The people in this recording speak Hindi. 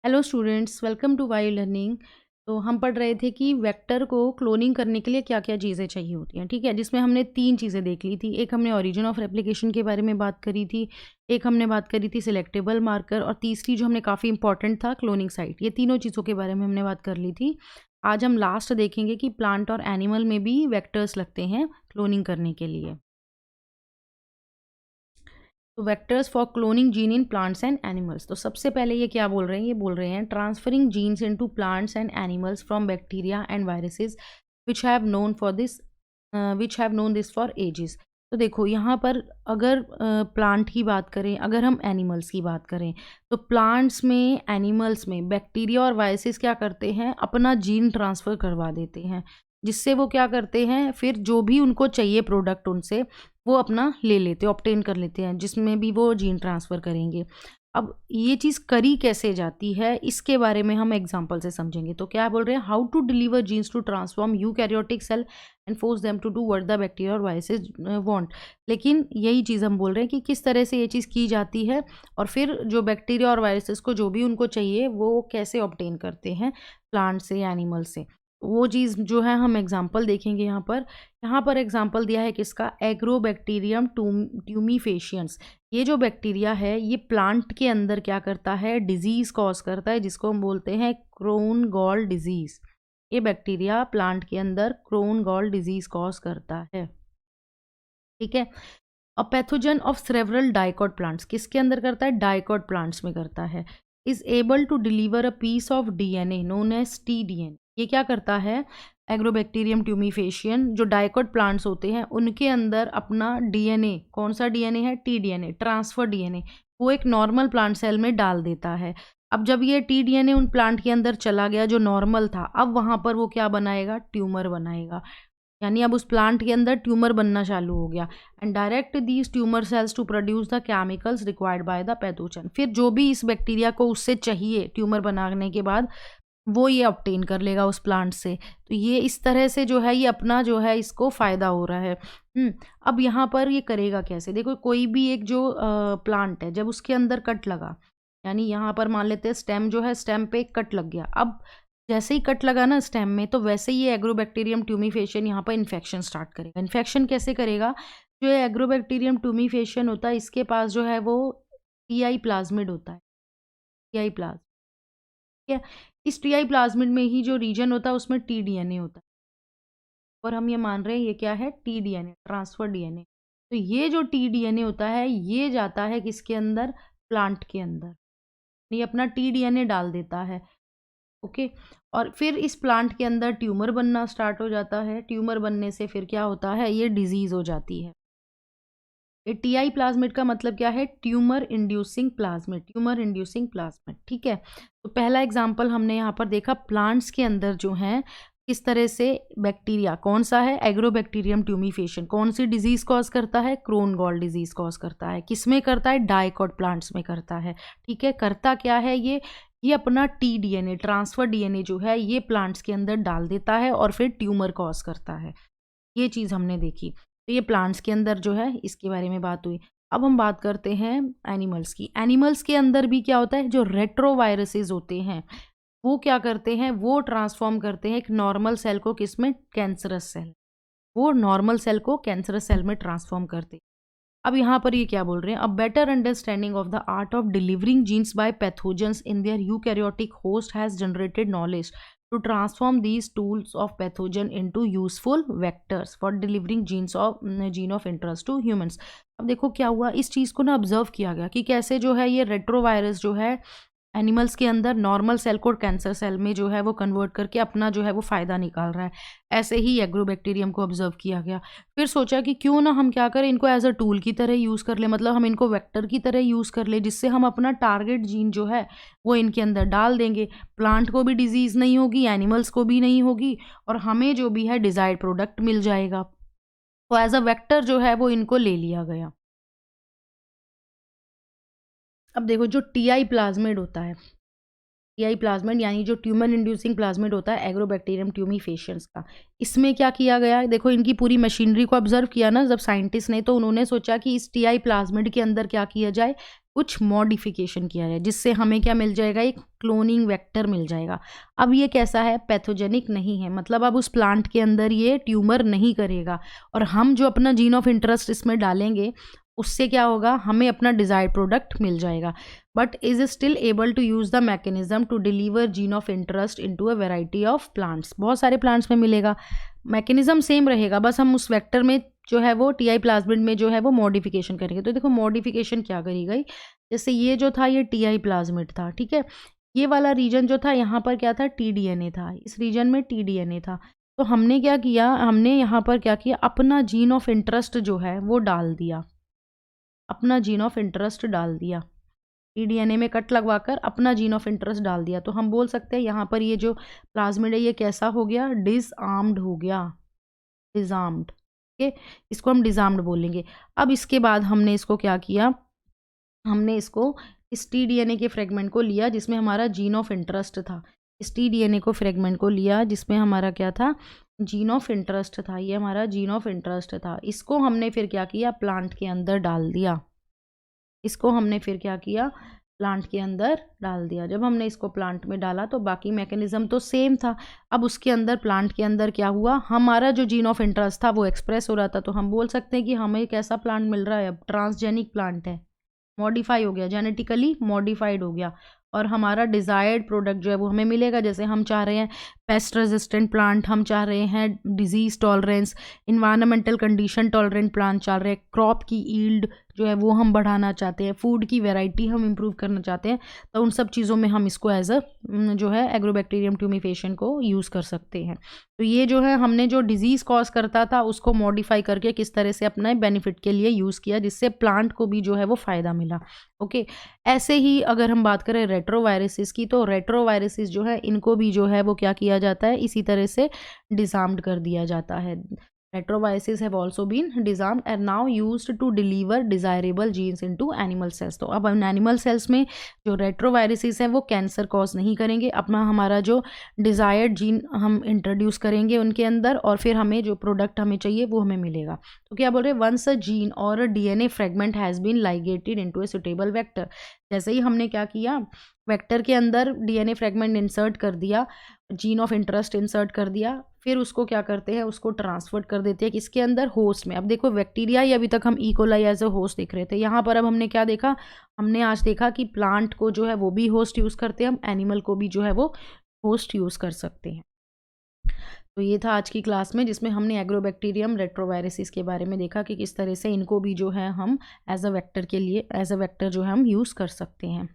Hello students, welcome to Y learning. तो हम पढ़ रहे थे कि वेक्टर को क्लोनिंग करने के लिए क्या क्या चीज़ें चाहिए होती हैं। ठीक है, जिसमें हमने 3 चीज़ें देख ली थी। एक हमने ओरिजिन ऑफ रेप्लिकेशन के बारे में बात करी थी, एक हमने बात करी थी सिलेक्टेबल मार्कर, और तीसरी जो हमने काफ़ी इंपॉर्टेंट था क्लोनिंग साइट। ये तीनों चीज़ों के बारे में हमने बात कर ली थी। आज हम लास्ट देखेंगे कि प्लांट और एनिमल में भी वेक्टर्स लगते हैं क्लोनिंग करने के लिए। तो vectors for cloning gene in plants and animals. तो सबसे पहले ये क्या बोल रहे हैं, ये बोल रहे हैं transferring genes into plants and animals from bacteria and viruses which have known for this which have known this for ages. तो देखो यहाँ पर अगर प्लांट की बात करें, अगर हम एनिमल्स की बात करें, तो प्लांट्स में, एनिमल्स में बैक्टीरिया और वायरसेस क्या करते हैं, अपना जीन ट्रांसफ़र करवा देते हैं, जिससे वो क्या करते हैं, फिर जो भी उनको चाहिए प्रोडक्ट उनसे वो अपना ले लेते, ऑब्टेन कर लेते हैं, जिसमें भी वो जीन ट्रांसफ़र करेंगे। अब ये चीज़ करी कैसे जाती है, इसके बारे में हम एग्जांपल से समझेंगे। तो क्या बोल रहे हैं, how to deliver genes to transform eukaryotic cell and force them to do what the bacteria और वायरसेस वांट। लेकिन यही चीज़ हम बोल रहे हैं कि किस तरह से ये चीज़ की जाती है, और फिर जो बैक्टीरिया और वायरसेस को जो भी उनको चाहिए वो कैसे ऑब्टेन करते हैं प्लांट से या एनिमल से। वो चीज़ जो है हम एग्जांपल देखेंगे यहाँ पर एग्जांपल दिया है किसका, एग्रोबैक्टीरियम ट्यूमीफेशियंस। ये जो बैक्टीरिया है ये प्लांट के अंदर क्या करता है, डिजीज़ कॉज करता है, जिसको हम बोलते हैं क्रोन गॉल डिजीज़। ये बैक्टीरिया प्लांट के अंदर क्रोन गॉल डिजीज़ कॉज करता है। ठीक है, a pathogen of several dicot plants किसके अंदर करता है, डाइकॉट प्लांट्स में करता है। Is able to deliver a piece of DNA known as TDN. ये क्या करता है, एग्रोबैक्टीरियम ट्यूमीफेशियन, जो डाइकॉट प्लांट्स होते हैं उनके अंदर अपना डीएनए, कौन सा डीएनए है, टीडीएनए, ट्रांसफर डीएनए, वो एक नॉर्मल प्लांट सेल में डाल देता है। अब जब ये टीडीएनए उन प्लांट के अंदर चला गया जो नॉर्मल था, अब वहाँ पर वो क्या बनाएगा, ट्यूमर बनाएगा। यानी अब उस प्लांट के अंदर ट्यूमर बनना चालू हो गया। And direct these tumour cells to produce the chemicals required by the pathogen. फिर जो भी इस बैक्टीरिया को उससे चाहिए ट्यूमर बनाने के बाद, वो ये ऑब्टेन कर लेगा उस प्लांट से। तो ये इस तरह से जो है, ये अपना जो है इसको फ़ायदा हो रहा है। अब यहाँ पर ये करेगा कैसे, देखो कोई भी एक जो प्लांट है, जब उसके अंदर कट लगा, यानी यहाँ पर मान लेते हैं स्टेम जो है, स्टेम पे एक कट लग गया। अब जैसे ही कट लगा ना स्टेम में, तो वैसे ही ये एग्रोबैक्टीरियम ट्यूमीफेशियन यहाँ पर इन्फेक्शन स्टार्ट करेगा। इन्फेक्शन कैसे करेगा, जो एग्रोबैक्टीरियम ट्यूमीफेशियन होता है इसके पास जो है वो टीआई प्लाज्मिड होता है, टीआई प्लाज्म। ठीक है, इस टीआई प्लाज्मिड में ही जो रीजन होता है उसमें टीडीएनए होता है, और हम ये मान रहे हैं ये क्या है, टीडीएनए, ट्रांसफर डीएनए। तो ये जो टीडीएनए होता है ये जाता है किसके अंदर, प्लांट के अंदर, ये अपना टीडीएनए डाल देता है। ओके, और फिर इस प्लांट के अंदर ट्यूमर बनना स्टार्ट हो जाता है। ट्यूमर बनने से फिर क्या होता है, ये डिजीज हो जाती है। ये टीआई प्लाज्मिड का मतलब क्या है, tumour inducing plasmid, tumour inducing plasmid. ठीक है, तो पहला एग्जांपल हमने यहाँ पर देखा, प्लांट्स के अंदर जो है किस तरह से बैक्टीरिया, कौन सा है, एग्रोबैक्टीरियम ट्यूमीफेशियन, कौन सी डिजीज कॉज करता है, क्रोन गॉल डिजीज कॉज करता है। किस में करता है, डाइकॉट प्लांट्स में करता है। ठीक है, करता क्या है ये अपना टीडीएनए, ट्रांसफर डीएनए जो है ये प्लांट्स के अंदर डाल देता है और फिर ट्यूमर कॉज करता है। ये चीज़ हमने देखी। तो ये प्लांट्स के अंदर जो है इसके बारे में बात हुई। अब हम बात करते हैं एनिमल्स की। एनिमल्स के अंदर भी क्या होता है, जो रेट्रोवायरसेस होते हैं वो क्या करते हैं, वो ट्रांसफॉर्म करते हैं एक नॉर्मल सेल को किस में, कैंसरस सेल। वो नॉर्मल सेल को कैंसरस सेल में ट्रांसफॉर्म करते हैं। अब यहाँ पर ये क्या बोल रहे हैं, a better understanding of the art of delivering genes by pathogens in their eukaryotic host has generated knowledge to transform these tools of pathogen into useful vectors for delivering gene of interest to humans। अब देखो क्या हुआ, इस चीज़ को ना ऑब्जर्व किया गया कि कैसे जो है ये रेट्रोवायरस जो है एनिमल्स के अंदर नॉर्मल सेल को कैंसर सेल में जो है वो कन्वर्ट करके अपना जो है वो फ़ायदा निकाल रहा है। ऐसे ही एग्रोबैक्टीरियम को ऑब्जर्व किया गया। फिर सोचा कि क्यों ना हम क्या करें, इनको एज अ टूल की तरह यूज़ कर ले, मतलब हम इनको वेक्टर की तरह यूज़ कर ले, जिससे हम अपना टारगेट जीन जो है वो इनके अंदर डाल देंगे। प्लांट को भी डिजीज़ नहीं होगी, एनिमल्स को भी नहीं होगी, और हमें जो भी है डिज़ायर्ड प्रोडक्ट मिल जाएगा। तो एज अ वेक्टर जो है वो इनको ले लिया गया। अब देखो जो टीआई प्लाज्मिड होता है, टीआई प्लाज्मिड यानी जो ट्यूमर इंड्यूसिंग प्लाज्मिड होता है एग्रोबैक्टीरियम ट्यूमीफेशियंस का, इसमें क्या किया गया है, देखो इनकी पूरी मशीनरी को ऑब्जर्व किया ना जब साइंटिस्ट ने, तो उन्होंने सोचा कि इस टीआई प्लाज्मिड के अंदर क्या किया जाए, कुछ मॉडिफिकेशन किया जाए, जिससे हमें क्या मिल जाएगा, एक क्लोनिंग वेक्टर मिल जाएगा। अब ये कैसा है, पैथोजेनिक नहीं है, मतलब अब उस प्लांट के अंदर ये ट्यूमर नहीं करेगा, और हम जो अपना जीन ऑफ इंटरेस्ट इसमें डालेंगे उससे क्या होगा, हमें अपना डिजायर्ड प्रोडक्ट मिल जाएगा। But is still able to use the mechanism to deliver gene of interest into a variety of plants. बहुत सारे प्लांट्स में मिलेगा, मैकेनिज्म सेम रहेगा, बस हम उस वेक्टर में जो है वो टी आई प्लाज्मिड में जो है वो मॉडिफिकेशन करेंगे। तो देखो मॉडिफिकेशन क्या करी गई, जैसे ये जो था ये टी आई प्लाज्मिड था, ठीक है, ये वाला रीजन जो था यहाँ पर क्या था, टी डी एन ए था, इस रीजन में टी डी एन ए था। तो हमने क्या किया, हमने यहाँ पर क्या किया, अपना जीन ऑफ इंटरेस्ट जो है वो डाल दिया, अपना जीन ऑफ इंटरेस्ट डाल दिया, टीडीएनए में कट लगवाकर अपना जीन ऑफ इंटरेस्ट डाल दिया। तो हम बोल सकते हैं यहाँ पर ये जो प्लाज्मिड है ये कैसा हो गया, डिसआर्म्ड हो गया, डिसआर्म्ड, ठीक है, इसको हम डिसआर्म्ड बोलेंगे। अब इसके बाद हमने इसको क्या किया, हमने इसको इस टीडीएनए के फ्रेगमेंट को लिया जिसमें हमारा जीन ऑफ इंटरेस्ट था, इस टीडीएनए को फ्रेगमेंट को लिया जिसमें हमारा क्या था, जीन ऑफ इंटरेस्ट था, ये हमारा जीन ऑफ इंटरेस्ट था। इसको हमने फिर क्या किया, प्लांट के अंदर डाल दिया, इसको हमने फिर क्या किया, प्लांट के अंदर डाल दिया। जब हमने इसको प्लांट में डाला तो बाकी मैकेनिज्म तो सेम था, अब उसके अंदर प्लांट के अंदर क्या हुआ, हमारा जो जीन ऑफ इंटरेस्ट था वो एक्सप्रेस हो रहा था। तो हम बोल सकते हैं कि हमें एक ऐसा प्लांट मिल रहा है, अब ट्रांसजेनिक प्लांट है, मॉडिफाई हो गया, जेनेटिकली मॉडिफाइड हो गया, और हमारा डिज़ायर्ड प्रोडक्ट जो है वो हमें मिलेगा। जैसे हम चाह रहे हैं पेस्ट रेजिस्टेंट प्लांट, हम चाह रहे हैं disease tolerance, environmental condition tolerant plant चाह रहे हैं, क्रॉप की ईल्ड जो है वो हम बढ़ाना चाहते हैं, फूड की वैरायटी हम इम्प्रूव करना चाहते हैं, तो उन सब चीज़ों में हम इसको एज अ जो है एग्रोबैक्टीरियम ट्यूमिफेशन को यूज़ कर सकते हैं। तो ये जो है हमने जो डिजीज़ कॉज करता था उसको मॉडिफाई करके किस तरह से अपने बेनिफिट के लिए यूज़ किया, जिससे प्लांट को भी जो है वो फ़ायदा मिला। ओके, ऐसे ही अगर हम बात करें रेट्रोवायरसेस की, तो रेट्रोवायरसेस जो है इनको भी जो है वो क्या किया जाता है, इसी तरह से डिसआर्म्ड कर दिया जाता है। Retroviruses have also been disarmed and now used to deliver desirable genes into animal cells। तो अब एनिमल सेल्स में जो रेट्रोवायरसेस हैं वो कैंसर कॉज नहीं करेंगे, अपना हमारा जो डिज़ायर्ड जीन हम इंट्रोड्यूस करेंगे उनके अंदर, और फिर हमें जो प्रोडक्ट हमें चाहिए वो हमें मिलेगा। तो क्या बोल रहे हैं, वंस अ जीन और a DNA fragment has been ligated into a suitable vector. जैसे ही हमने क्या किया, वेक्टर के अंदर डीएनए फ्रेगमेंट इंसर्ट कर दिया, जीन ऑफ इंटरेस्ट इंसर्ट कर दिया, फिर उसको क्या करते हैं, उसको ट्रांसफर कर देते हैं किसके अंदर, होस्ट में। अब देखो बैक्टीरिया ही अभी तक हम इकोलाई एज अ होस्ट देख रहे थे, यहाँ पर अब हमने क्या देखा, हमने आज देखा कि प्लांट को जो है वो भी होस्ट यूज़ करते हैं, हम एनिमल को भी जो है वो होस्ट यूज़ कर सकते हैं। तो ये था आज की क्लास में जिसमें हमने एग्रोबैक्टीरियम रेट्रोवायरसेस के बारे में देखा कि किस तरह से इनको भी जो है हम एज अ वेक्टर के लिए, एज अ वेक्टर जो है हम यूज़ कर सकते हैं।